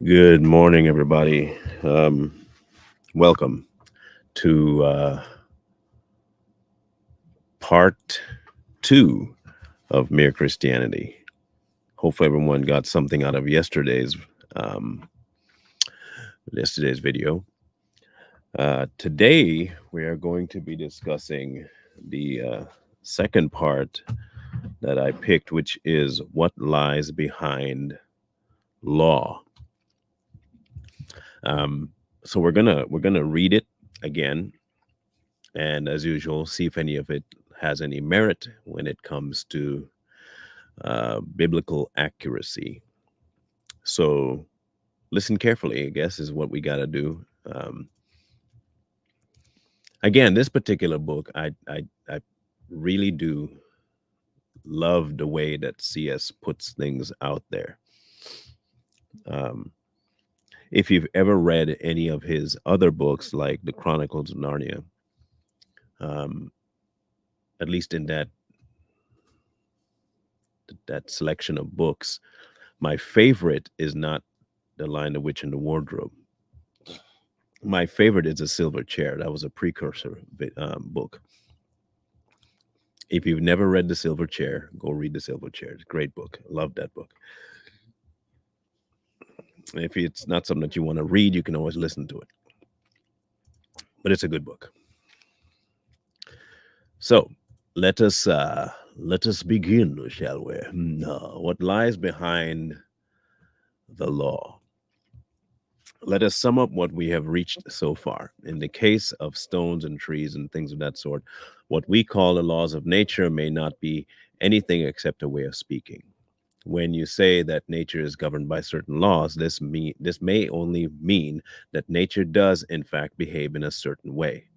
Good morning, everybody. Welcome to part two of Mere Christianity. Hopefully, everyone got something out of um, yesterday's video. Today, we are going to be discussing the second part that I picked, which is what lies behind law. Um, so we're gonna read it again, and as usual, see if any of it has any merit when it comes to biblical accuracy. So listen carefully, I guess, is what we got to do. Um, Again, this particular book, I really do love the way that CS puts things out there. Um, if you've ever read any of his other books, like the Chronicles of Narnia, um, at least in that selection of books, my favorite is not The Lion, the Witch, and the Wardrobe. My favorite is A Silver Chair. That was a precursor book. If you've never read The Silver Chair, go read The Silver Chair. It's a great book. I love that book. And if it's not something that you want to read, you can always listen to it. But it's a good book. So let us begin, shall we? What lies behind the law? Let us sum up what we have reached so far. In the case of stones and trees and things of that sort, what we call the laws of nature may not be anything except a way of speaking. When you say that nature is governed by certain laws, this may only mean that nature does in fact behave in a certain way.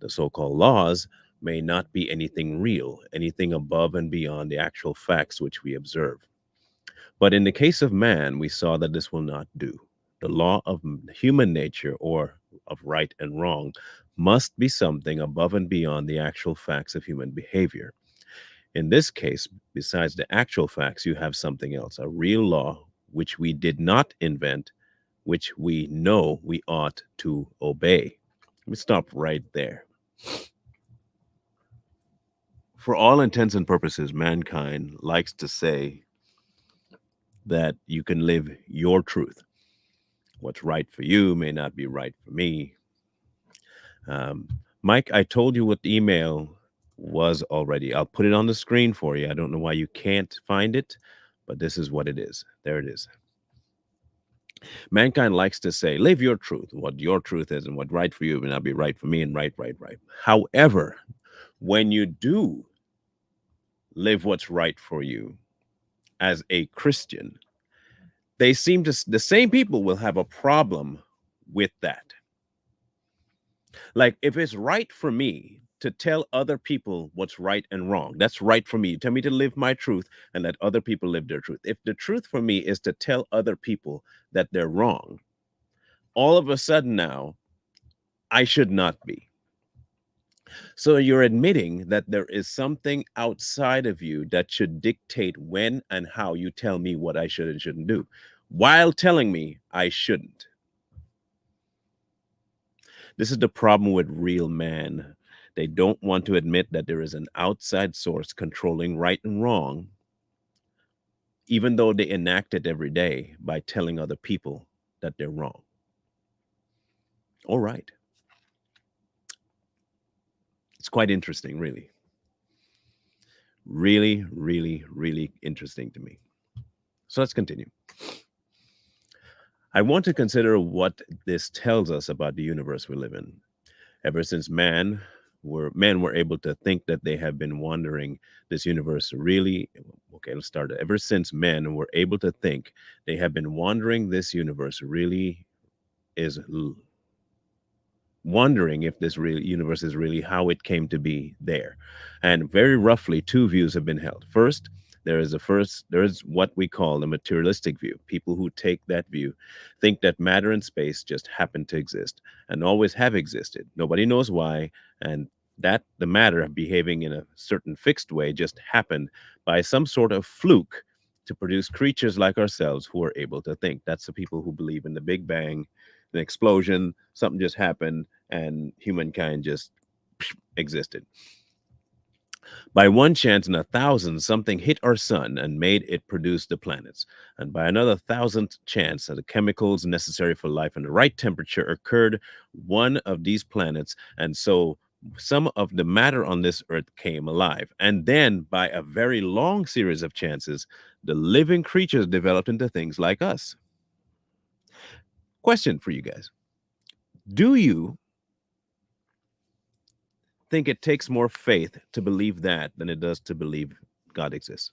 The so-called laws may not be anything real, anything above and beyond the actual facts which we observe. But in the case of man, we saw that this will not do. The law of human nature, or of right and wrong, must be something above and beyond the actual facts of human behavior. In this case, besides the actual facts, you have something else, a real law which we did not invent, which we know we ought to obey. Let me stop right there. For all intents and purposes, mankind likes to say that you can live your truth. What's right for you may not be right for me. Um, Mike, I told you what the email was already. I'll put it on the screen for you. I don't know why you can't find it, but this is what it is. There it is. Mankind likes to say, live your truth, what your truth is, and what right for you may not be right for me, and right, right, right. However, when you do live what's right for you as a Christian, the same people will have a problem with that. Like, if it's right for me to tell other people what's right and wrong, that's right for me. You tell me to live my truth and let other people live their truth. If the truth for me is to tell other people that they're wrong, all of a sudden now, I should not be. So you're admitting that there is something outside of you that should dictate when and how you tell me what I should and shouldn't do, while telling me I shouldn't. This is the problem with real man. They don't want to admit that there is an outside source controlling right and wrong, even though they enact it every day by telling other people that they're wrong. All right. It's quite interesting, really. Really, really, really interesting to me. So let's continue. I want to consider what this tells us about the universe we live in. Ever since men were able to think that they have been wandering this universe really okay, let's start. Ever since men were able to think they have been wandering this universe really is wondering if this real universe is really how it came to be there. And very roughly, two views have been held. There is what we call the materialistic view. People who take that view think that matter and space just happen to exist and always have existed. Nobody knows why, and that the matter behaving in a certain fixed way just happened by some sort of fluke to produce creatures like ourselves who are able to think. That's the people who believe in the Big Bang, an explosion, something just happened, and humankind just existed. By one chance in a thousand, something hit our sun and made it produce the planets. And by another thousandth chance, the chemicals necessary for life and the right temperature occurred one of these planets. And so some of the matter on this earth came alive. And then, by a very long series of chances, the living creatures developed into things like us. Question for you guys. Do you think it takes more faith to believe that than it does to believe God exists?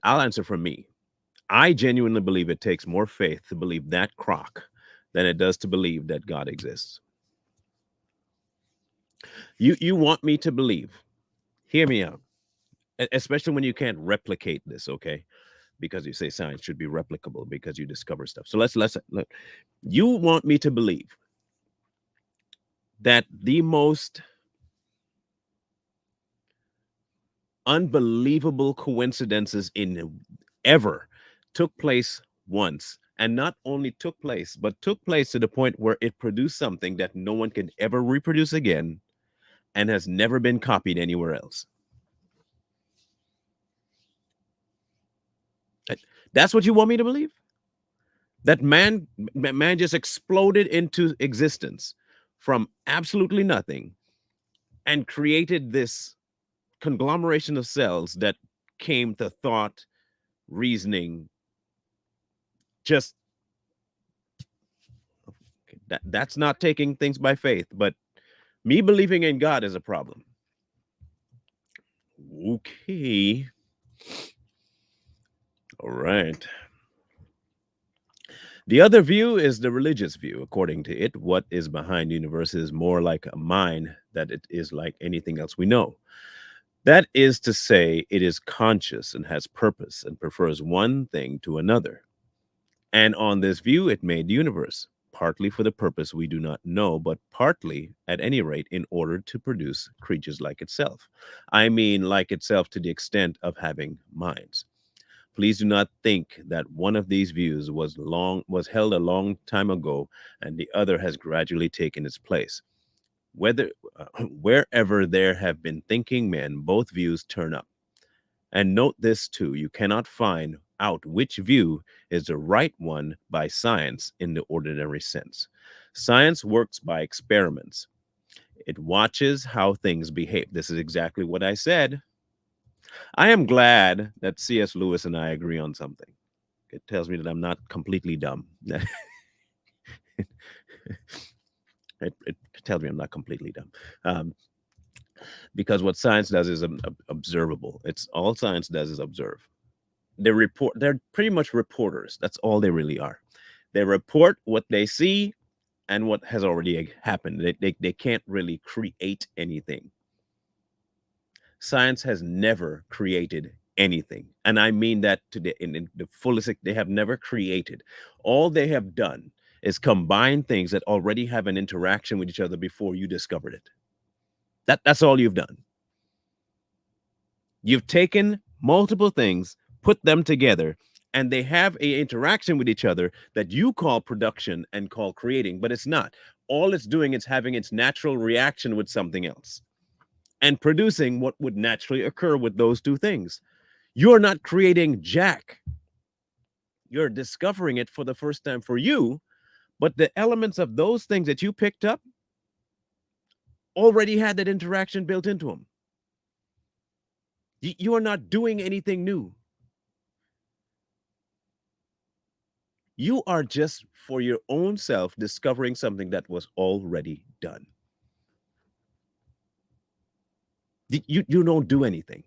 I'll answer for me. I genuinely believe it takes more faith to believe that crock than it does to believe that God exists. You want me to believe? Hear me out, especially when you can't replicate this, okay? Because you say science should be replicable because you discover stuff. So let's look. You want me to believe that the most unbelievable coincidences in ever took place once, and not only took place but took place to the point where it produced something that no one can ever reproduce again and has never been copied anywhere else. That's what you want me to believe? That man just exploded into existence from absolutely nothing and created this conglomeration of cells that came to thought, reasoning, just that's not taking things by faith, but me believing in God is a problem. Okay. All right. The other view is the religious view. According to it, what is behind the universe is more like a mind than it is like anything else we know. That is to say, it is conscious and has purpose and prefers one thing to another. And on this view, it made the universe, partly for the purpose we do not know, but partly, at any rate, in order to produce creatures like itself. I mean, like itself to the extent of having minds. Please do not think that one of these views was held a long time ago and the other has gradually taken its place. Whether wherever there have been thinking men, both views turn up. And note this too, you cannot find out which view is the right one by science in the ordinary sense. Science works by experiments. It watches how things behave. This is exactly what I said. I am glad that C.S. Lewis and I agree on something. It tells me that I'm not completely dumb. it tells me I'm not completely dumb. Because what science does is observable. It's all science does is observe. They're pretty much reporters. That's all they really are. They report what they see and what has already happened. They can't really create anything. Science has never created anything. And I mean that to in the fullest. They have never created. All they have done is combine things that already have an interaction with each other before you discovered it. That's all you've done. You've taken multiple things, put them together, and they have a interaction with each other that you call production and call creating, but it's not. All it's doing is having its natural reaction with something else and producing what would naturally occur with those two things. You're not creating Jack. You're discovering it for the first time for you, but the elements of those things that you picked up already had that interaction built into them. You are not doing anything new. You are just for your own self discovering something that was already done. You don't do anything.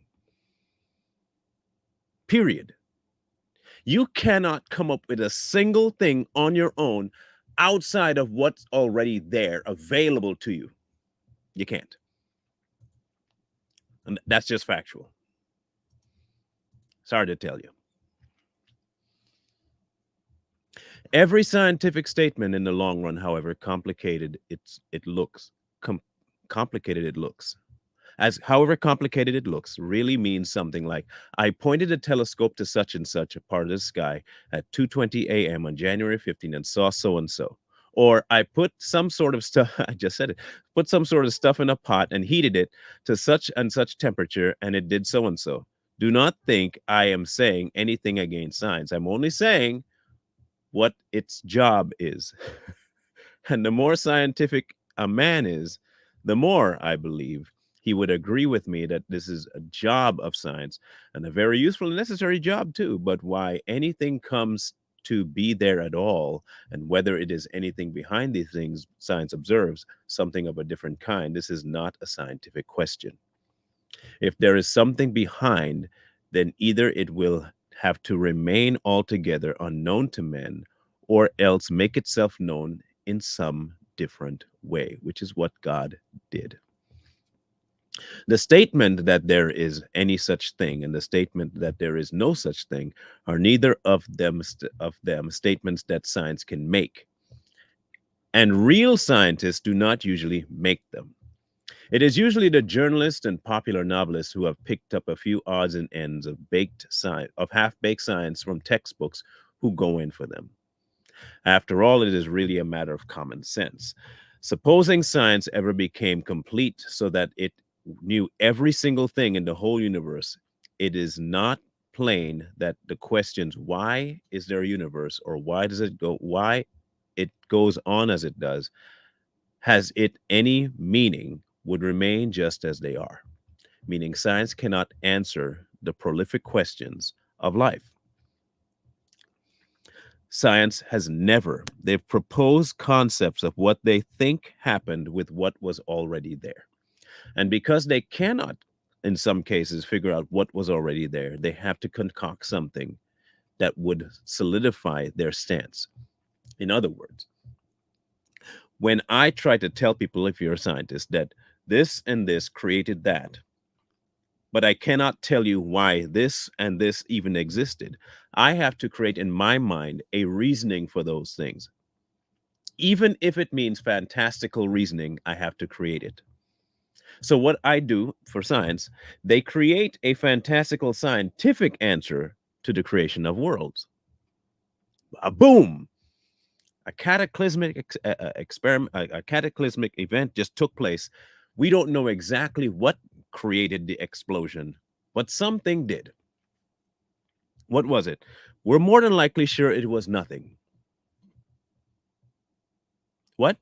Period. You cannot come up with a single thing on your own outside of what's already there available to you. You can't. And that's just factual. Sorry to tell you. Every scientific statement in the long run, however complicated it looks, complicated it looks, as however complicated it looks, really means something like I pointed a telescope to such and such a part of the sky at 2:20 a.m. on January 15th and saw so and so. Or I put some sort of stuff, I just said it, put some sort of stuff in a pot and heated it to such and such temperature and it did so and so. Do not think I am saying anything against science. I'm only saying what its job is. And the more scientific a man is, the more I believe he would agree with me that this is a job of science and a very useful and necessary job too. But why anything comes to be there at all, and whether it is anything behind these things science observes, something of a different kind, this is not a scientific question. If there is something behind, then either it will have to remain altogether unknown to men or else make itself known in some different way, which is what God did. The statement that there is any such thing and the statement that there is no such thing are neither of them statements that science can make. And real scientists do not usually make them. It is usually the journalists and popular novelists who have picked up a few odds and ends of half-baked science from textbooks who go in for them. After all, it is really a matter of common sense. Supposing science ever became complete so that it knew every single thing in the whole universe, it is not plain that the questions why is there a universe or why it goes on as it does, has it any meaning, would remain just as they are, meaning science cannot answer the prolific questions of life. Science has never. They've proposed concepts of what they think happened with what was already there. And because they cannot, in some cases, figure out what was already there, they have to concoct something that would solidify their stance. In other words, when I try to tell people, if you're a scientist, that this and this created that, but I cannot tell you why this and this even existed, I have to create in my mind a reasoning for those things. Even if it means fantastical reasoning, I have to create it. So, what I do for science, they create a fantastical scientific answer to the creation of worlds. A boom! A cataclysmic experiment, a cataclysmic event just took place. We don't know exactly what created the explosion, but something did. What was it? We're more than likely sure it was nothing. What?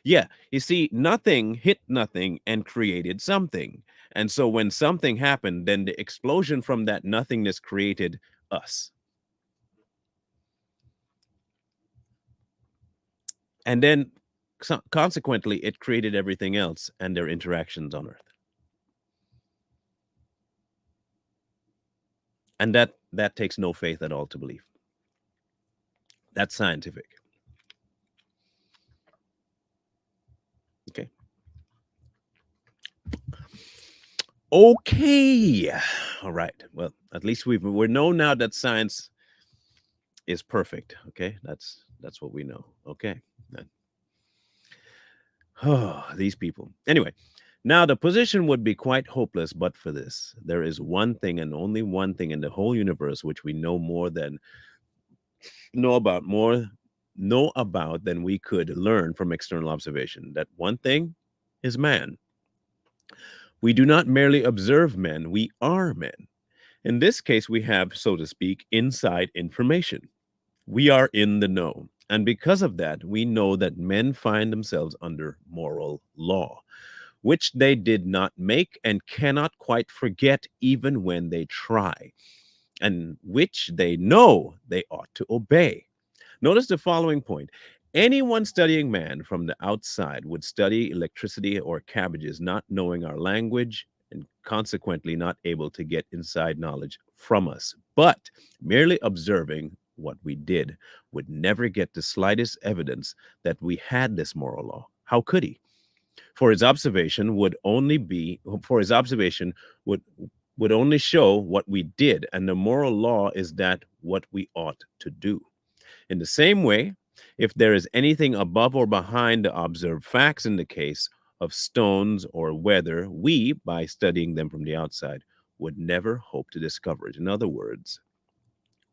Yeah, you see, nothing hit nothing and created something. And so when something happened, then the explosion from that nothingness created us. And then consequently, it created everything else and their interactions on Earth. And that takes no faith at all to believe. That's scientific. Okay. Okay. All right. Well, at least we know now that science is perfect. Okay. That's what we know. Okay. Oh, these people. Anyway, now the position would be quite hopeless but for this. There is one thing and only one thing in the whole universe which we know about more know about than we could learn from external observation. That one thing is man. We do not merely observe men, we are men. In this case, we have, so to speak, inside information. We are in the know. And because of that, we know that men find themselves under moral law, which they did not make and cannot quite forget even when they try, and which they know they ought to obey. Notice the following point. Anyone studying man from the outside would study electricity or cabbages, not knowing our language and consequently not able to get inside knowledge from us. But merely observing what we did would never get the slightest evidence that we had this moral law. How could he? For his observation would only be for his observation would only show what we did, and the moral law is that what we ought to do. In the same way, if there is anything above or behind the observed facts in the case, of stones or weather, we, by studying them from the outside, would never hope to discover it. In other words,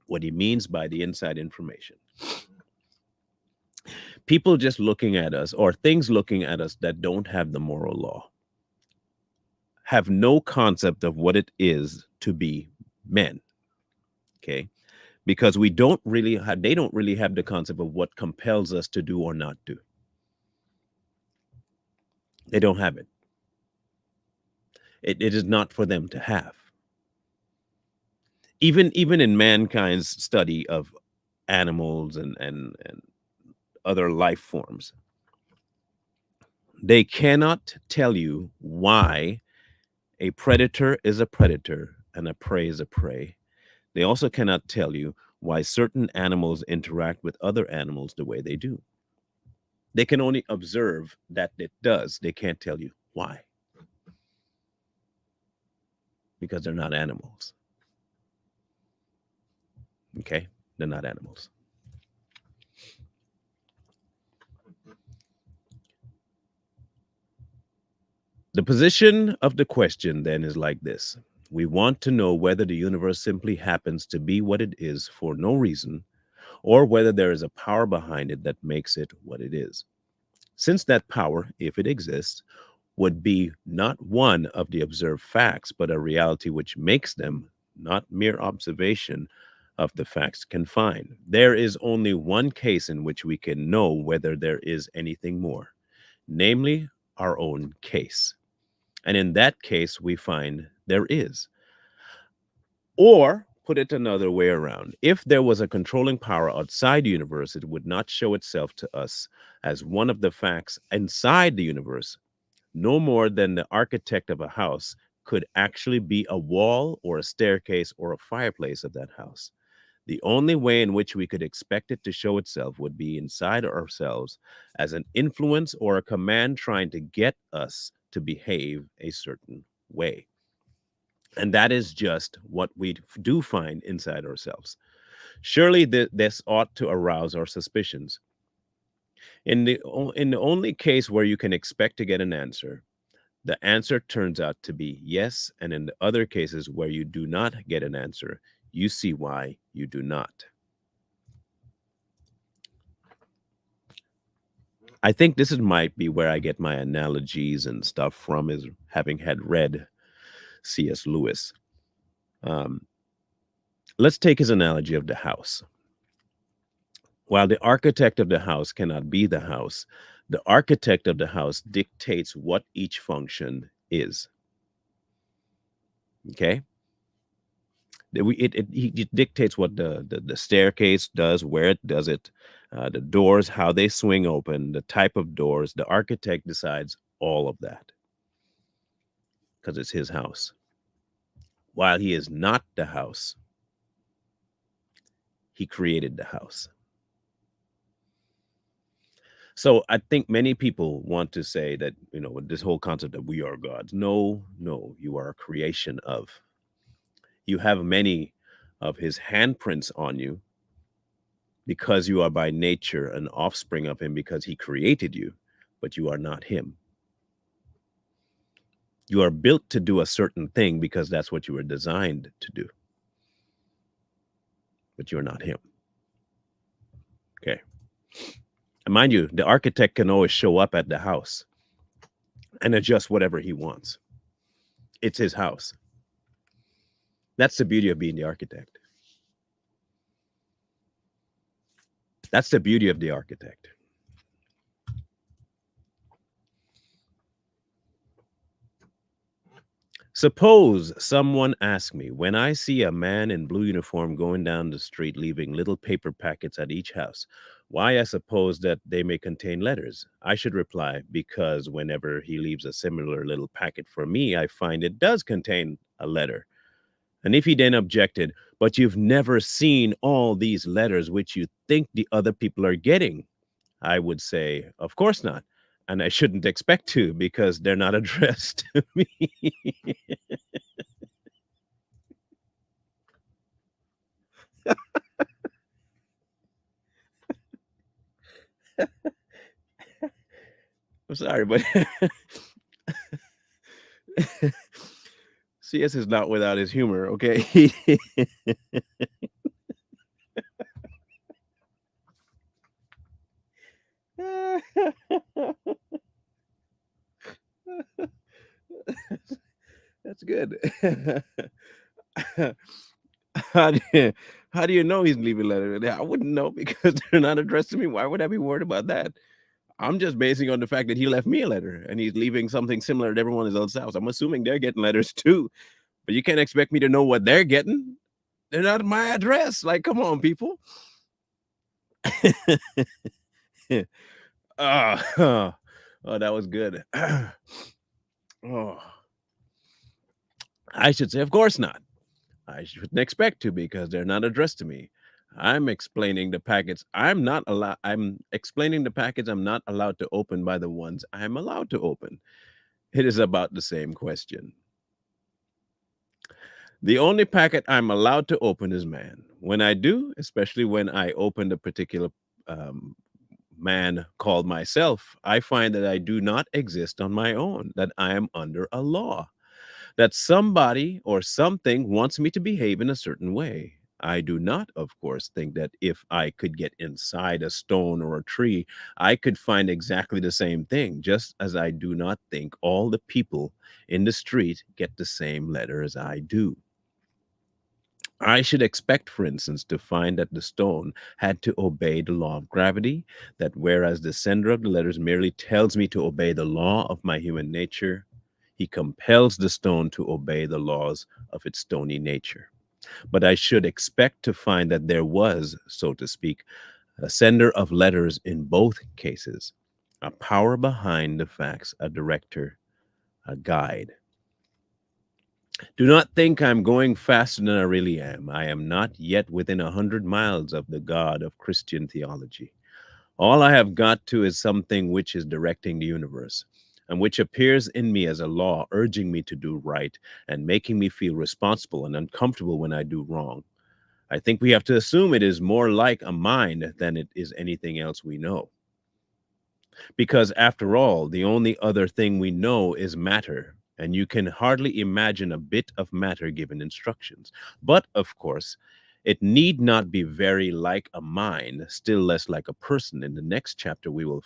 what he means by the inside information. People just looking at us, or things looking at us that don't have the moral law, have no concept of what it is to be men. Okay. Because we don't really have, they don't really have the concept of what compels us to do or not do. They don't have it. It is not for them to have. Even in mankind's study of animals and other life forms, they cannot tell you why a predator is a predator and a prey is a prey. They also cannot tell you why certain animals interact with other animals the way they do. They can only observe that it does. They can't tell you why, because they're not animals. Okay? They're not animals. The position of the question then is like this: we want to know whether the universe simply happens to be what it is for no reason, or whether there is a power behind it that makes it what it is. Since that power, if it exists, would be not one of the observed facts, but a reality which makes them, not mere observation of the facts can find. There is only one case in which we can know whether there is anything more, namely our own case. And in that case, we find there is. Or put it another way around, if there was a controlling power outside the universe, it would not show itself to us as one of the facts inside the universe, no more than the architect of a house could actually be a wall or a staircase or a fireplace of that house. The only way in which we could expect it to show itself would be inside ourselves as an influence or a command trying to get us to behave a certain way. And that is just what we do find inside ourselves. Surely this ought to arouse our suspicions. In the only case where you can expect to get an answer, the answer turns out to be yes. And in the other cases where you do not get an answer, you see why you do not. I think this is might be where I get my analogies and stuff from, is having had read C.S. Lewis. Um, let's take his analogy of the house. While the architect of the house cannot be the house, the architect of the house dictates what each function is. Okay? He dictates what the staircase does, where it does it, the doors, how they swing open, the type of doors. The architect decides all of that because it's his house. While he is not the house, he created the house. So I think many people want to say that, with this whole concept that we are gods. No, no, you are a creation of. You have many of his handprints on you because you are by nature an offspring of him because he created you, but you are not him. You are built to do a certain thing because that's what you were designed to do, but you're not him. Okay. And mind you, the architect can always show up at the house and adjust whatever he wants. It's his house. That's the beauty of being the architect. That's the beauty of the architect. Suppose someone asked me, when I see a man in blue uniform going down the street leaving little paper packets at each house, why I suppose that they may contain letters. I should reply, because whenever he leaves a similar little packet for me, I find it does contain a letter. And if he then objected, but you've never seen all these letters which you think the other people are getting, I would say, of course not. And I shouldn't expect to, because they're not addressed to me. I'm sorry, but CS is not without his humor, okay? That's good. how, do you, how do you know he's leaving letters? I wouldn't know because they're not addressed to me. Why would I be worried about that? I'm just basing on the fact that he left me a letter and he's leaving something similar at everyone else's house. I'm assuming they're getting letters too, but you can't expect me to know what they're getting. They're not my address. Like, come on, people. Oh, oh, that was good. Oh, I should say, of course not. I shouldn't expect to because they're not addressed to me. I'm explaining the packets I'm not allowed. I'm explaining the packets I'm not allowed to open by the ones I'm allowed to open. It is about the same question. The only packet I'm allowed to open is man. When I do, especially when I open a particular um, man called myself, I find that I do not exist on my own, that I am under a law, that somebody or something wants me to behave in a certain way. I do not, of course, think that if I could get inside a stone or a tree, I could find exactly the same thing, just as I do not think all the people in the street get the same letter as I do. I should expect, for instance, to find that the stone had to obey the law of gravity, that whereas the sender of the letters merely tells me to obey the law of my human nature, he compels the stone to obey the laws of its stony nature. But I should expect to find that there was, so to speak, a sender of letters in both cases, a power behind the facts, a director, a guide. Do not think I'm going faster than I really am. I am not yet within 100 miles of the God of Christian theology. All I have got to is something which is directing the universe, and which appears in me as a law, urging me to do right and making me feel responsible and uncomfortable when I do wrong. I think we have to assume it is more like a mind than it is anything else we know. Because after all, the only other thing we know is matter, and you can hardly imagine a bit of matter given instructions. But of course, it need not be very like a mind, still less like a person. In the next chapter, we'll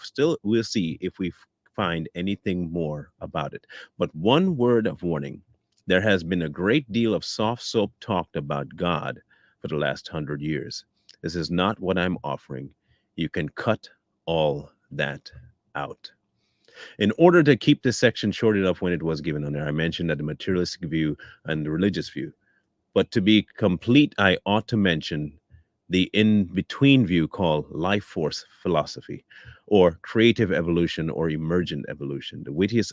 see if we find anything more about it. But one word of warning: there has been a great deal of soft soap talked about God for the last 100 years. This is not what I'm offering. You can cut all that out. In order to keep this section short enough when it was given on there, I mentioned that the materialistic view and the religious view. But to be complete, I ought to mention the in between view called life force philosophy, or creative evolution, or emergent evolution. The wittiest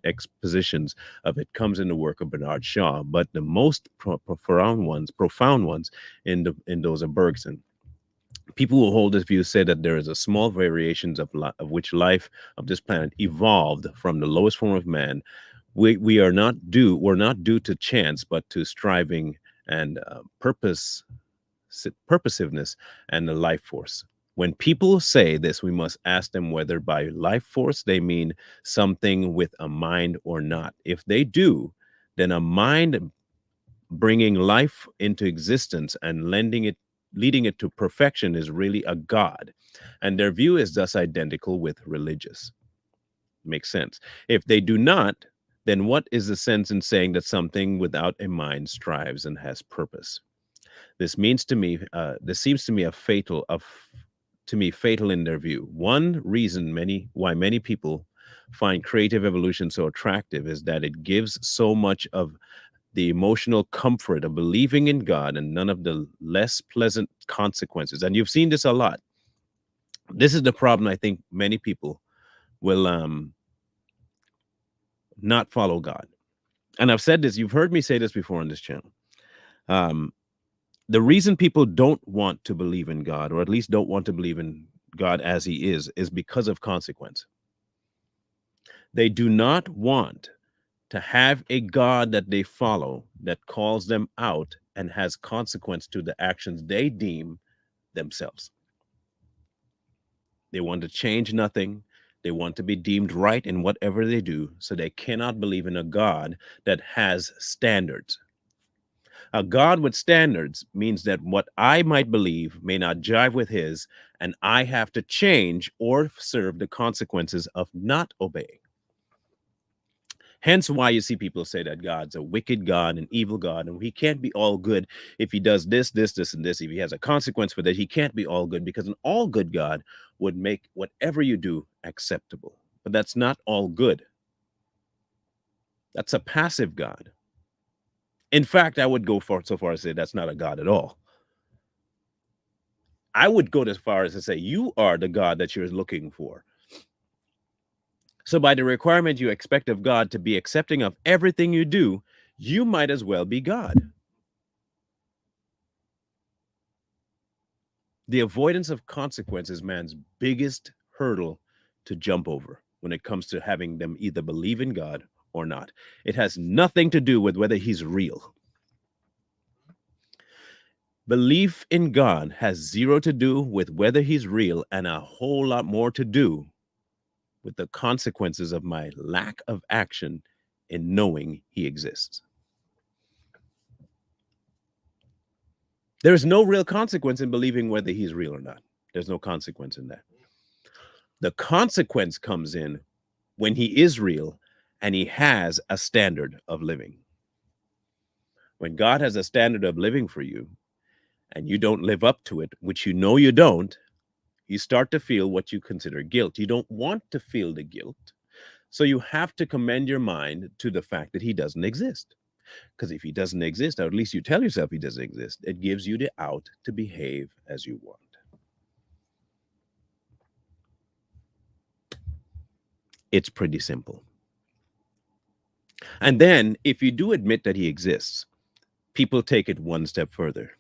expositions of it comes in the work of Bernard Shaw, but the most profound ones in those of Bergson. People who hold this view say that there is a small variations of which life of this planet evolved from the lowest form of man. We're not due to chance, but to striving and purposiveness and the life force. When people say this, we must ask them whether by life force they mean something with a mind or not. If they do, then a mind bringing life into existence and leading it to perfection is really a god, and their view is thus identical with religious. Makes sense. If they do not, then what is the sense in saying that something without a mind strives and has purpose? This seems to me a fatal of to me fatal in their view. One reason many people find creative evolution so attractive is that it gives so much of the emotional comfort of believing in God and none of the less pleasant consequences. And you've seen this a lot. This is the problem. I think many people will not follow God. And I've said this, you've heard me say this before on this channel. Um, the reason people don't want to believe in God, or at least don't want to believe in God as he is because of consequence. They do not want to have a God that they follow that calls them out and has consequence to the actions they deem themselves. They want to change nothing. They want to be deemed right in whatever they do, so they cannot believe in a God that has standards. A God with standards means that what I might believe may not jive with his, and I have to change or serve the consequences of not obeying. Hence, why you see people say that God's a wicked God, an evil God, and he can't be all good if he does this, this, this, and this. If he has a consequence for that, he can't be all good because an all good God would make whatever you do acceptable. But that's not all good. That's a passive God. In fact, I would go so far as to say that's not a God at all. I would go as far as to say you are the God that you're looking for. So, by the requirement you expect of God to be accepting of everything you do, you might as well be God. The avoidance of consequence is man's biggest hurdle to jump over when it comes to having them either believe in God or not. It has nothing to do with whether he's real. Belief in God has zero to do with whether he's real and a whole lot more to do with the consequences of my lack of action in knowing he exists. There's no real consequence in believing whether he's real or not. There's no consequence in that. The consequence comes in when he is real and he has a standard of living. When God has a standard of living for you and you don't live up to it, which you know you don't, you start to feel what you consider guilt. You don't want to feel the guilt. So you have to commend your mind to the fact that he doesn't exist. Because if he doesn't exist, or at least you tell yourself he doesn't exist, it gives you the out to behave as you want. It's pretty simple. And then, if you do admit that he exists, people take it one step further.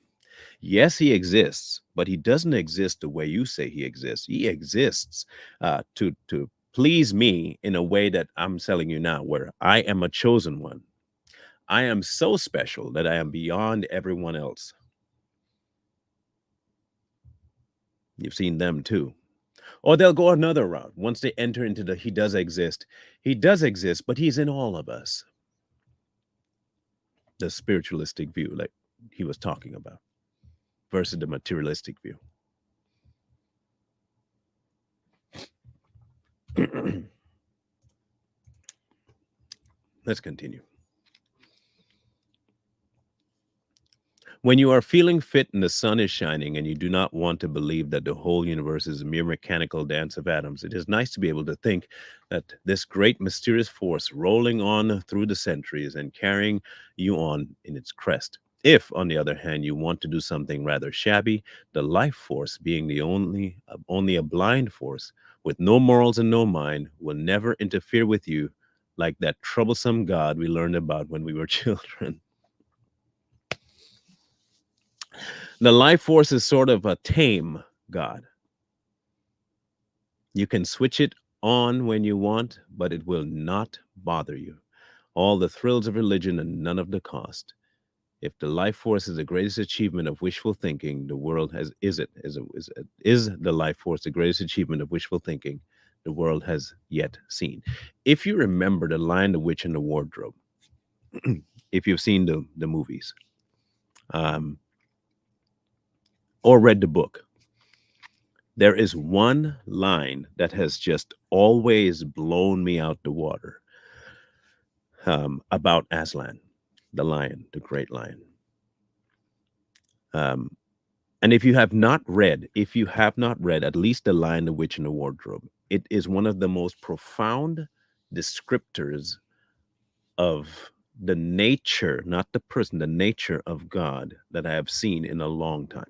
Yes, he exists, but he doesn't exist the way you say he exists. He exists to please me in a way that I'm telling you now, where I am a chosen one. I am so special that I am beyond everyone else. You've seen them too. Or they'll go another route. Once they enter into the he does exist, but he's in all of us. The spiritualistic view, like he was talking about, versus the materialistic view. Let's continue. When you are feeling fit and the sun is shining and you do not want to believe that the whole universe is a mere mechanical dance of atoms, it is nice to be able to think that this great mysterious force rolling on through the centuries and carrying you on in its crest. If, on the other hand, you want to do something rather shabby, the life force, being the only a blind force with no morals and no mind, will never interfere with you like that troublesome God we learned about when we were children. The life force is sort of a tame God. You can switch it on when you want, but it will not bother you. All the thrills of religion and none of the cost. If the life force is the greatest achievement of wishful thinking, the world has is the life force the greatest achievement of wishful thinking the world has yet seen. If you remember the Lion, the Witch, and the Wardrobe, if you've seen the movies, um, or read the book, there is one line that has just always blown me out the water, about Aslan, the lion, the great lion. Um, and if you have not read at least The Lion, the Witch, and the Wardrobe, it is one of the most profound descriptors of the nature, not the person, the nature of God that I have seen in a long time.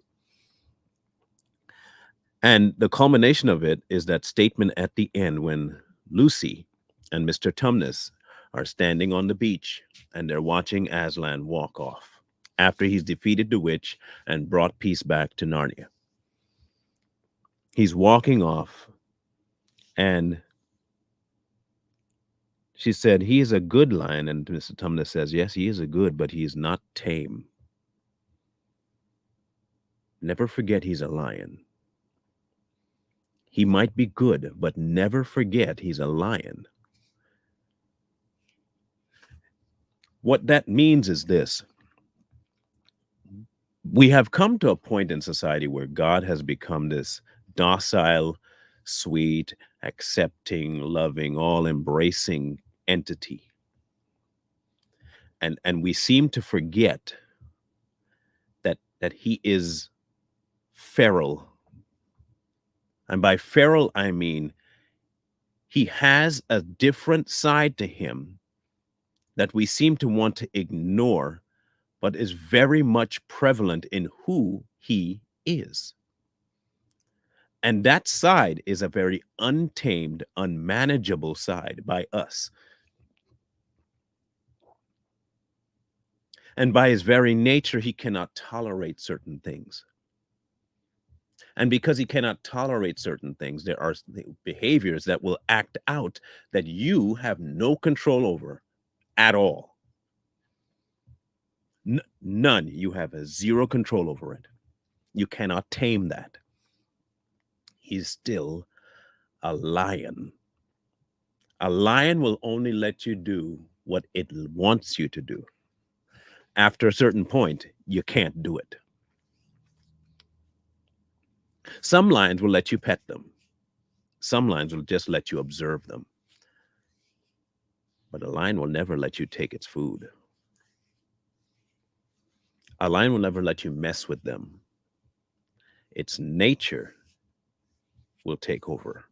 And the culmination of it is that statement at the end when Lucy and Mr. Tumnus are standing on the beach and they're watching Aslan walk off after he's defeated the witch and brought peace back to Narnia. He's walking off, and she said, "He is a good lion." And Mr. Tumnus says, "Yes, he is a good, but he's not tame. Never forget he's a lion. He might be good, but never forget he's a lion. What that means is this: we have come to a point in society where God has become this docile, sweet, accepting, loving, all embracing entity. And we seem to forget that he is feral. And by feral, I mean he has a different side to him that we seem to want to ignore, but is very much prevalent in who he is. And that side is a very untamed, unmanageable side by us. And by his very nature, he cannot tolerate certain things. And because he cannot tolerate certain things, there are behaviors that will act out that you have no control over at all. None. You have a zero control over it. You cannot tame that. He's still a lion. A lion will only let you do what it wants you to do. After a certain point, you can't do it. Some lions will let you pet them. Some lions will just let you observe them. But a lion will never let you take its food. A lion will never let you mess with them. Its nature will take over.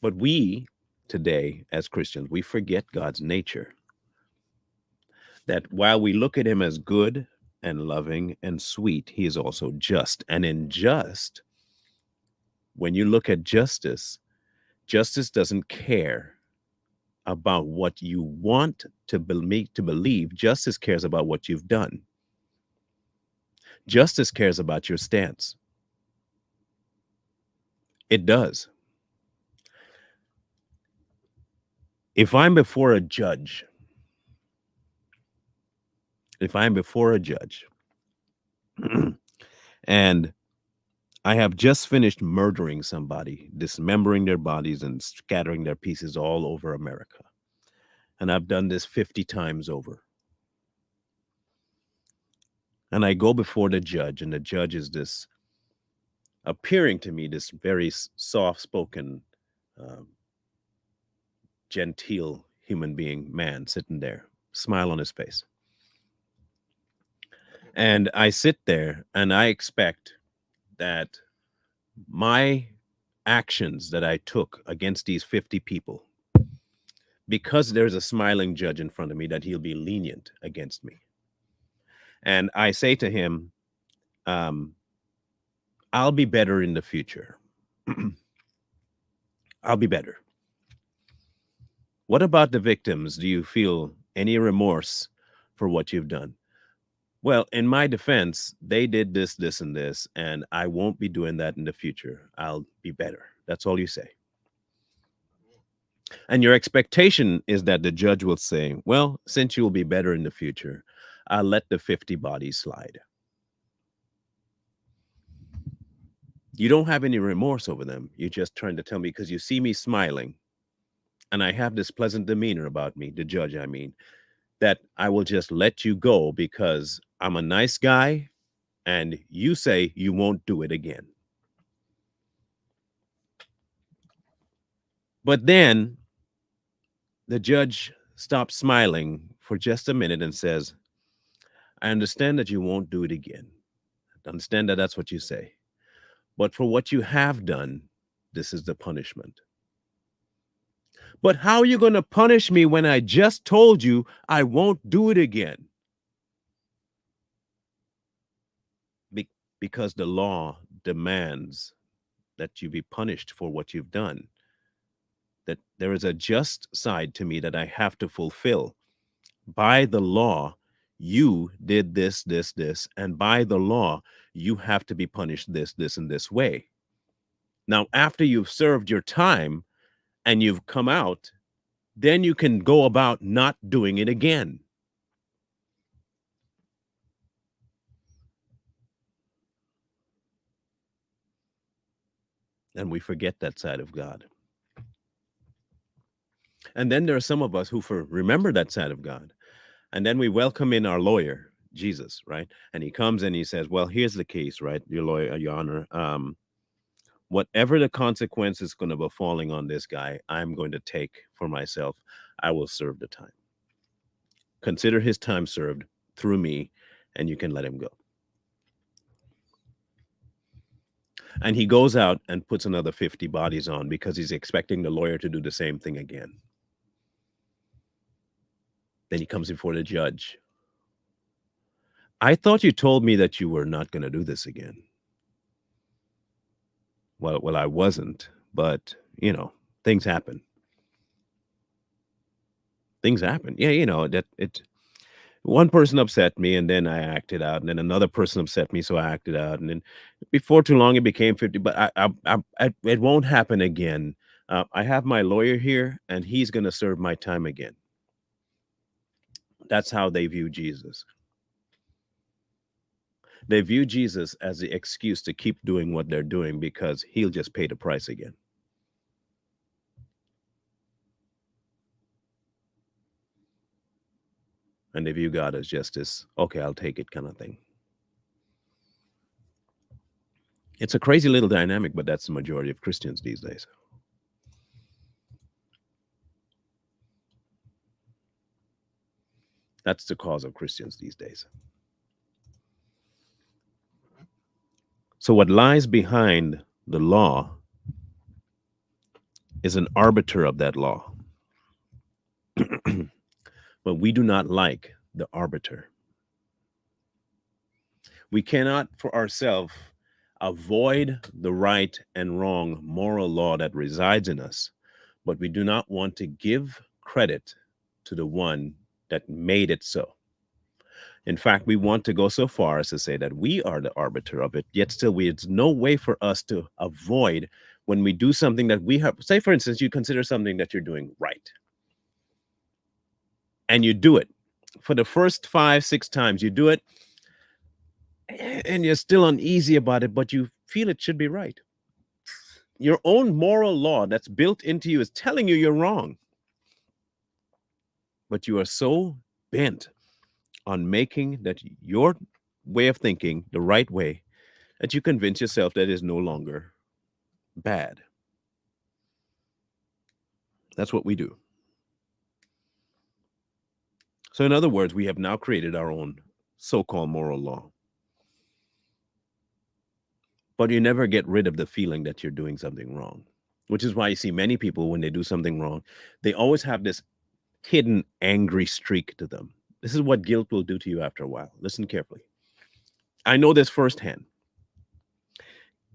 But we today, as Christians, we forget God's nature. That while we look at him as good and loving and sweet, he is also just. And in just, when you look at justice, justice doesn't care about what you want to believe. Justice cares about what you've done. Justice cares about your stance. It does. If I'm before a judge, if I'm before a judge and I have just finished murdering somebody, dismembering their bodies and scattering their pieces all over America, and I've done this 50 times over, and I go before the judge, and the judge is this appearing to me, this very soft-spoken, um, genteel human being man sitting there, smile on his face. And I sit there and I expect that my actions that I took against these 50 people, because there's a smiling judge in front of me, that he'll be lenient against me. And I say to him, um, I'll be better in the future. I'll be better. What about the victims? Do you feel any remorse for what you've done? Well, in my defense, they did this, this, and this, and I won't be doing that in the future. I'll be better. That's all you say. And your expectation is that the judge will say, well, since you will be better in the future, I'll let the 50 bodies slide. You don't have any remorse over them. You're just trying to tell me because you see me smiling and I have this pleasant demeanor about me, the judge, I mean, that I will just let you go because I'm a nice guy and you say you won't do it again. But then the judge stops smiling for just a minute and says, I understand that you won't do it again. I understand that that's what you say. But for what you have done, this is the punishment. But how are you going to punish me when I just told you I won't do it again? Because the law demands that you be punished for what you've done. That there is a just side to me that I have to fulfill. By the law, you did this, this, this, and by the law, you have to be punished this, this, and this way. Now, after you've served your time and you've come out, then you can go about not doing it again. and we forget that side of God. And then there are some of us who remember that side of God. And then we welcome in our lawyer, Jesus, right? And he comes and he says, well, here's the case, right? Your lawyer, your honor. Whatever the consequence is going to be falling on this guy, I'm going to take for myself. I will serve the time. Consider his time served through me, and you can let him go. And he goes out and puts another 50 bodies on because he's expecting the lawyer to do the same thing again. Then he comes before the judge. I thought you told me that you were not going to do this again. Well, I wasn't, but things happen. Things happen. Yeah, that it. One person upset me, and then I acted out, and then another person upset me, so I acted out, and then before too long, it became 50. But it won't happen again. I have my lawyer here, and he's going to serve my time again. That's how they view Jesus. They view Jesus as the excuse to keep doing what they're doing because he'll just pay the price again. And they view God as just this, okay, I'll take it kind of thing. It's a crazy little dynamic, but that's the majority of Christians these days. That's the cause of Christians these days. So, what lies behind the law is an arbiter of that law. But we do not like the arbiter. We cannot for ourselves avoid the right and wrong moral law that resides in us, but we do not want to give credit to the one that made it so. In fact, we want to go so far as to say that we are the arbiter of it, yet still it's no way for us to avoid when we do something that we have. Say, for instance, you consider something that you're doing right, and you do it. For the first 5, 6 times you do it, and you're still uneasy about it, but you feel it should be right. Your own moral law that's built into you is telling you you're wrong. But you are so bent on making that your way of thinking the right way that you convince yourself that it is no longer bad. That's what we do. So, in other words, we have now created our own so called moral law. But you never get rid of the feeling that you're doing something wrong, which is why you see many people when they do something wrong, they always have this hidden angry streak to them. This is what guilt will do to you after a while. Listen carefully. I know this firsthand.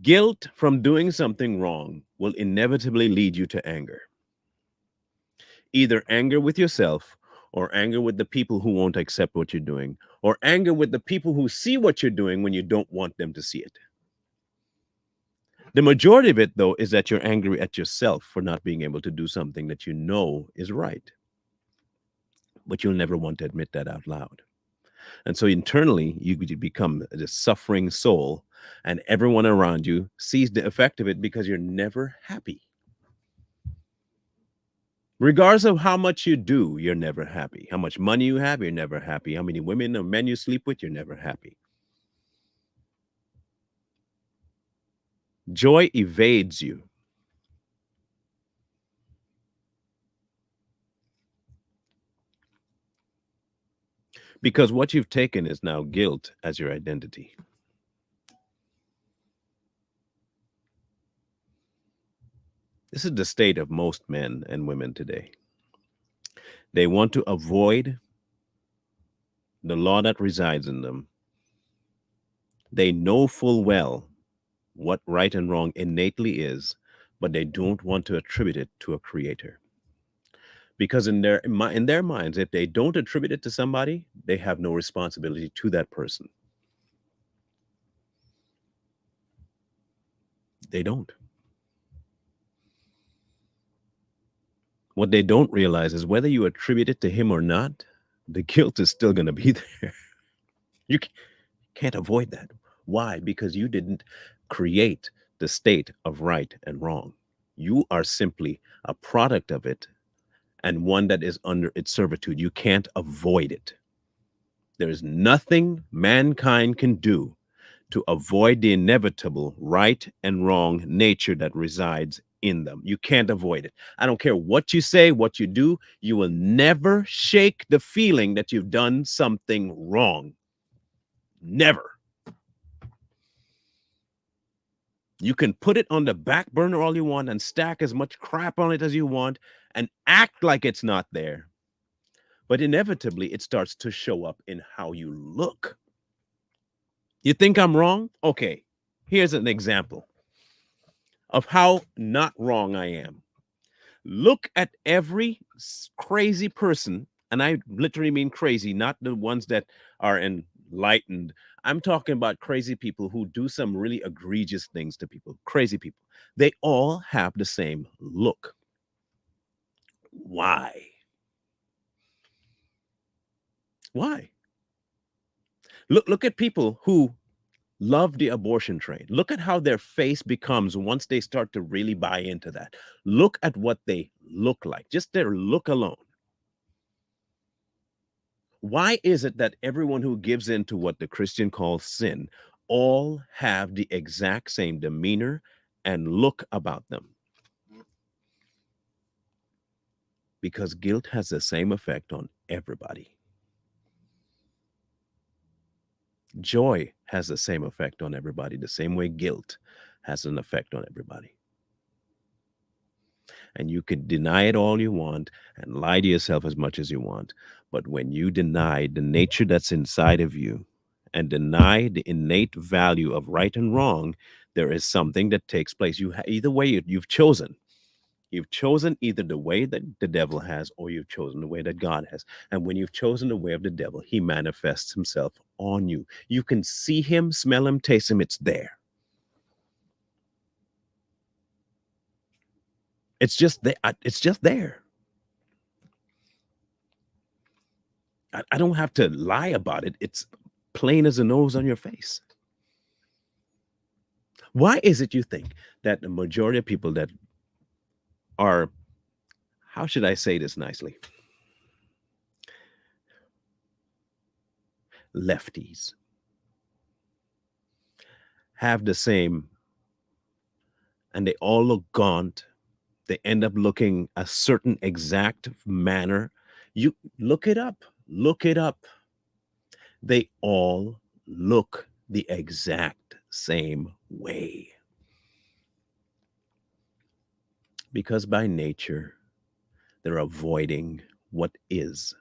Guilt from doing something wrong will inevitably lead you to anger. Either anger with yourself, or anger with the people who won't accept what you're doing, or anger with the people who see what you're doing when you don't want them to see it. The majority of it, though, is that you're angry at yourself for not being able to do something that you know is right. But you'll never want to admit that out loud. And so internally, you become a suffering soul, and everyone around you sees the effect of it because you're never happy. Regardless of how much you do, you're never happy. How much money you have, you're never happy. How many women or men you sleep with, you're never happy. Joy evades you. Because what you've taken is now guilt as your identity. This is the state of most men and women today. They want to avoid the law that resides in them. They know full well what right and wrong innately is, but they don't want to attribute it to a creator. Because in their minds, if they don't attribute it to somebody, they have no responsibility to that person. They don't. What they don't realize is whether you attribute it to him or not, the guilt is still going to be there. You can't avoid that. Why? Because you didn't create the state of right and wrong. You are simply a product of it and one that is under its servitude. You can't avoid it. There is nothing mankind can do to avoid the inevitable right and wrong nature that resides in them. You can't avoid it. I don't care what you say, what you do, you will never shake the feeling that you've done something wrong. Never. You can put it on the back burner all you want and stack as much crap on it as you want and act like it's not there. But inevitably, it starts to show up in how you look. You think I'm wrong? Okay, here's an example of how not wrong I am. Look at every crazy person, and I literally mean crazy, not the ones that are enlightened. I'm talking about crazy people who do some really egregious things to people. Crazy people. They all have the same look. Why? Why? Look at people who love the abortion train. Look at how their face becomes once they start to really buy into that. Look at what they look like, just their look alone. Why is it that everyone who gives in to what the Christian calls sin all have the exact same demeanor and look about them? Because guilt has the same effect on everybody. Joy has the same effect on everybody, the same way guilt has an effect on everybody. And you can deny it all you want and lie to yourself as much as you want. But when you deny the nature that's inside of you and deny the innate value of right and wrong, there is something that takes place. Either way, you've chosen. You've chosen either the way that the devil has or you've chosen the way that God has. And when you've chosen the way of the devil, he manifests himself on you. You can see him, smell him, taste him. It's there. It's just there. It's just there. I don't have to lie about it. It's plain as a nose on your face. Why is it you think that the majority of people that are, how should I say this nicely? Lefties have the same, and they all look gaunt. They end up looking a certain exact manner. You look it up. Look it up. They all look the exact same way. Because by nature, they're avoiding what is.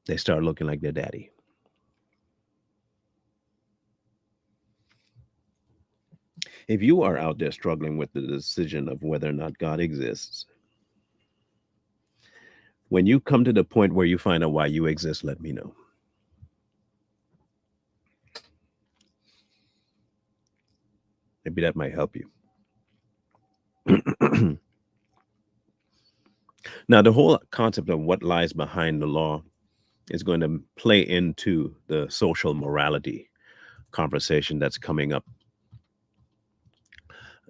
They start looking like their daddy. If you are out there struggling with the decision of whether or not God exists, when you come to the point where you find out why you exist, let me know. Maybe that might help you. Now, the whole concept of what lies behind the law is going to play into the social morality conversation that's coming up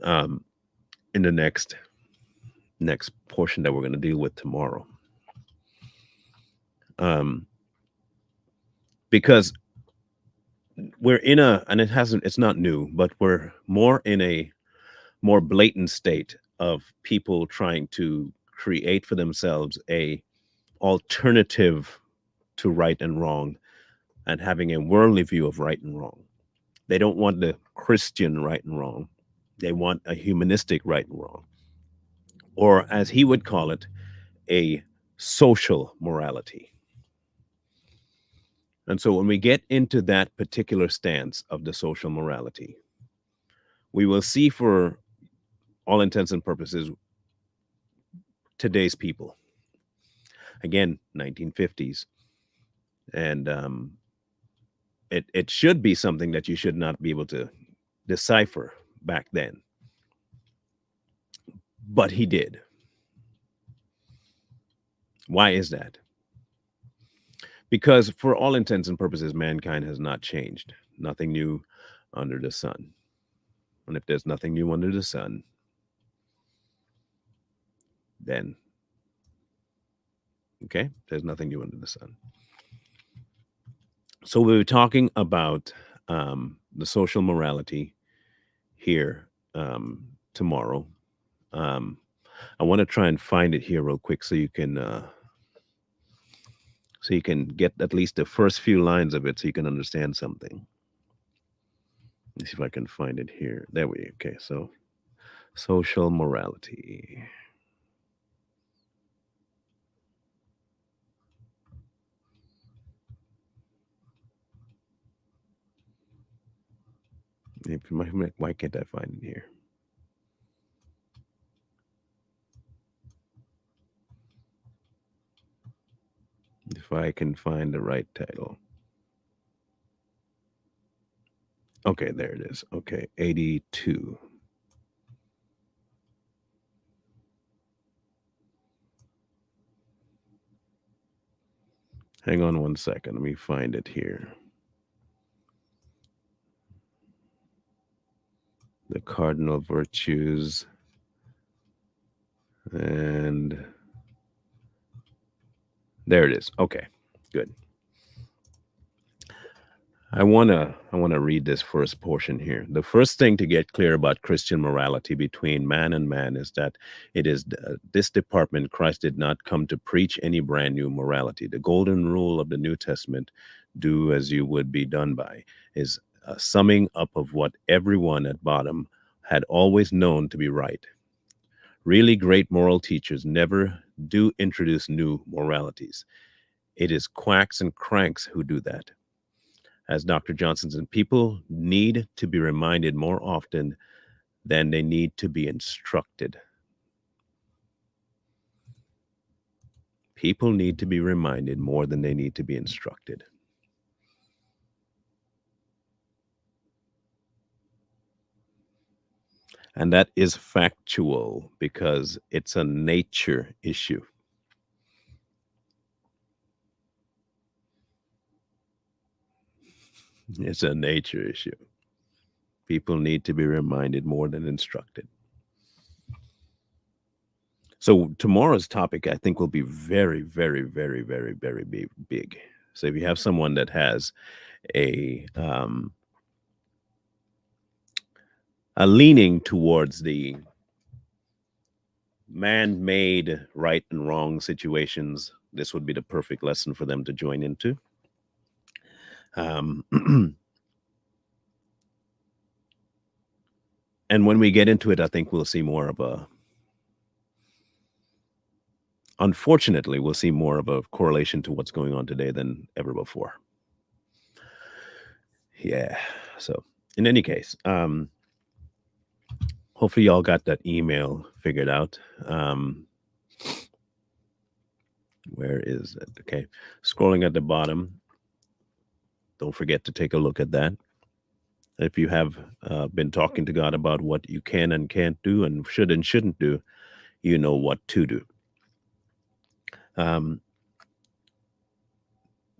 um, in the next portion that we're going to deal with tomorrow. Because we're in a, and it's not new, but we're more in a more blatant state of people trying to create for themselves a alternative to right and wrong and having a worldly view of right and wrong. They don't want the Christian right and wrong. They want a humanistic right and wrong, or as he would call it, a social morality. And so when we get into that particular stance of the social morality, we will see, for all intents and purposes, today's people. Again, 1950s. And it should be something that you should not be able to decipher back then. But he did. Why is that? Because for all intents and purposes, mankind has not changed. Nothing new under the sun. And if there's nothing new under the sun, then, okay, there's nothing new under the sun. So we were talking about the social morality here tomorrow. Um, I want to try and find it here real quick so you can get at least the first few lines of it so you can understand something. Let's see if I can find it here. There we okay. So social morality. Why can't I find it here? If I can find the right title. Okay, there it is. Okay, 82. Hang on one second. Let me find it here. The cardinal virtues and there it is. Okay, good. I want to read this first portion here. The first thing to get clear about Christian morality between man and man is that it is this department Christ did not come to preach any brand new morality. The golden rule of the New Testament, do as you would be done by, is a summing up of what everyone at bottom had always known to be right. Really great moral teachers never do introduce new moralities. It is quacks and cranks who do that. As Dr. Johnson said, people need to be reminded more often than they need to be instructed. People need to be reminded more than they need to be instructed. And that is factual because it's a nature issue. It's a nature issue. People need to be reminded more than instructed. So tomorrow's topic, I think, will be very, very, very, very, very big. So if you have someone that has a leaning towards the man-made right and wrong situations, this would be the perfect lesson for them to join into. Um, and when we get into it, I think we'll see more of a. Unfortunately, we'll see more of a correlation to what's going on today than ever before. Yeah. So, in any case, hopefully y'all got that email figured out. Where is it? Okay. Scrolling at the bottom. Don't forget to take a look at that. If you have been talking to God about what you can and can't do and should and shouldn't do, you know what to do.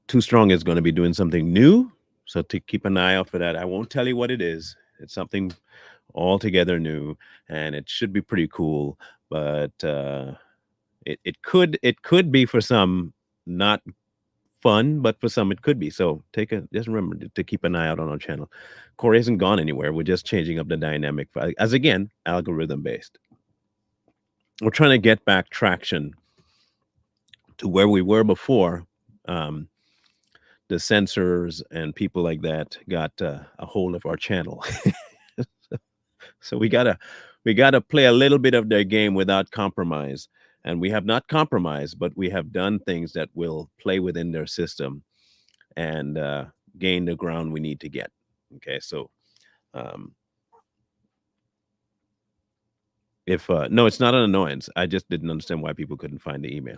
Too Strong is going to be doing something new. So to keep an eye out for that. I won't tell you what it is. It's something altogether new and it should be pretty cool. But it could be for some not fun, but for some it could be. So just remember to keep an eye out on our channel. Corey hasn't gone anywhere. We're just changing up the dynamic as again, algorithm based. We're trying to get back traction to where we were before. The censors and people like that got a hold of our channel. So we gotta play a little bit of their game without compromise. And we have not compromised, but we have done things that will play within their system and gain the ground we need to get. Okay, so if no, it's not an annoyance. I just didn't understand why people couldn't find the email.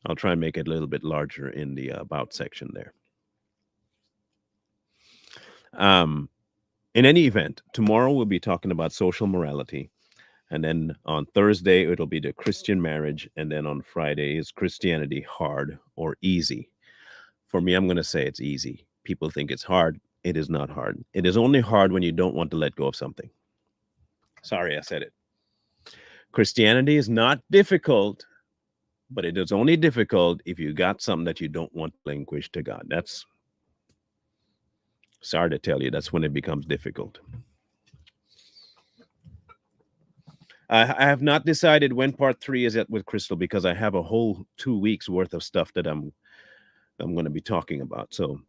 I'll try and make it a little bit larger in the about section there. In any event, tomorrow we'll be talking about social morality. And then on Thursday, it'll be the Christian marriage. And then on Friday, is Christianity hard or easy? For me, I'm going to say it's easy. People think it's hard. it is not hard. It is only hard when you don't want to let go of something. Sorry, I said it. Christianity is not difficult, but it is only difficult if you got something that you don't want to relinquish to God. That's, sorry to tell you, that's when it becomes difficult. I have not decided when part 3 is at with Crystal, because I have a whole 2 weeks worth of stuff that I'm going to be talking about. So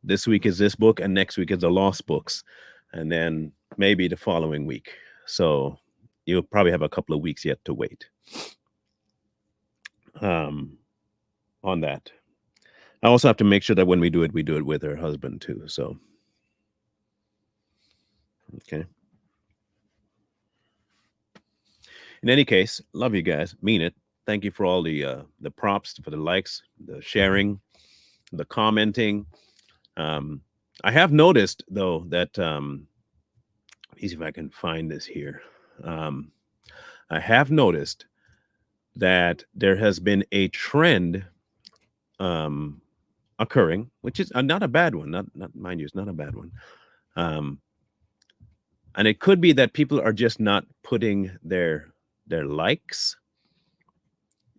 this week is this book, and next week is the lost books, and then maybe the following week. So you'll probably have a couple of weeks yet to wait on that. I also have to make sure that when we do it with her husband too. So, okay. In any case, love you guys. Mean it. Thank you for all the props, for the likes, the sharing, the commenting. I have noticed though that let me see if I can find this here. I have noticed that there has been a trend occurring, which is not a bad one. Not mind you, it's not a bad one. And it could be that people are just not putting their likes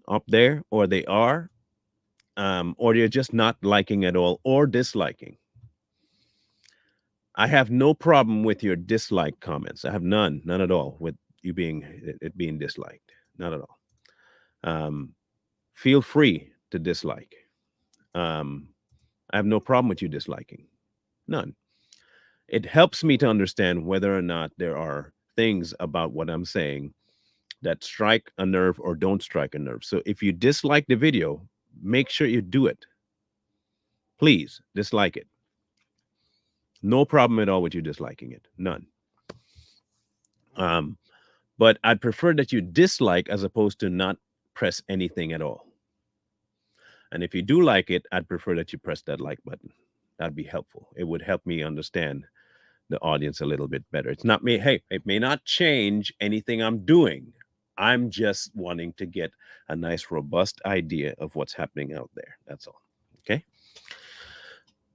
up there, or they are, or they're just not liking at all or disliking. I have no problem with your dislike comments. I have none at all with you being disliked. Not at all. Feel free to dislike. I have no problem with you disliking. None. It helps me to understand whether or not there are things about what I'm saying that strike a nerve or don't strike a nerve. So if you dislike the video, make sure you do it. Please dislike it. No problem at all with you disliking it. None. But I'd prefer that you dislike as opposed to not press anything at all. And if you do like it, I'd prefer that you press that like button. That'd be helpful. It would help me understand the audience a little bit better. It's not me. Hey, it may not change anything I'm doing. I'm just wanting to get a nice, robust idea of what's happening out there. That's all. Okay.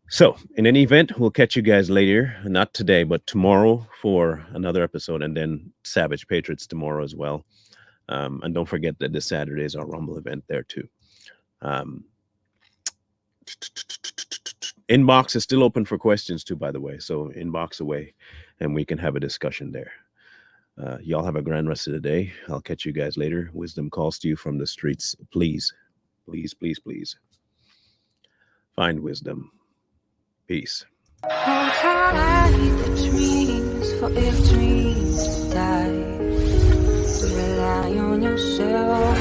So in any event, we'll catch you guys later, not today, but tomorrow for another episode, and then Savage Patriots tomorrow as well. And don't forget that this Saturday is our Rumble event there too. Inbox is still open for questions too, by the way. So inbox away and we can have a discussion there. Y'all have a grand rest of the day. I'll catch you guys later. Wisdom calls to you from the streets. Please, please, please, please find wisdom. Peace. Hold tight, dreams, for if dreams die, rely on yourself.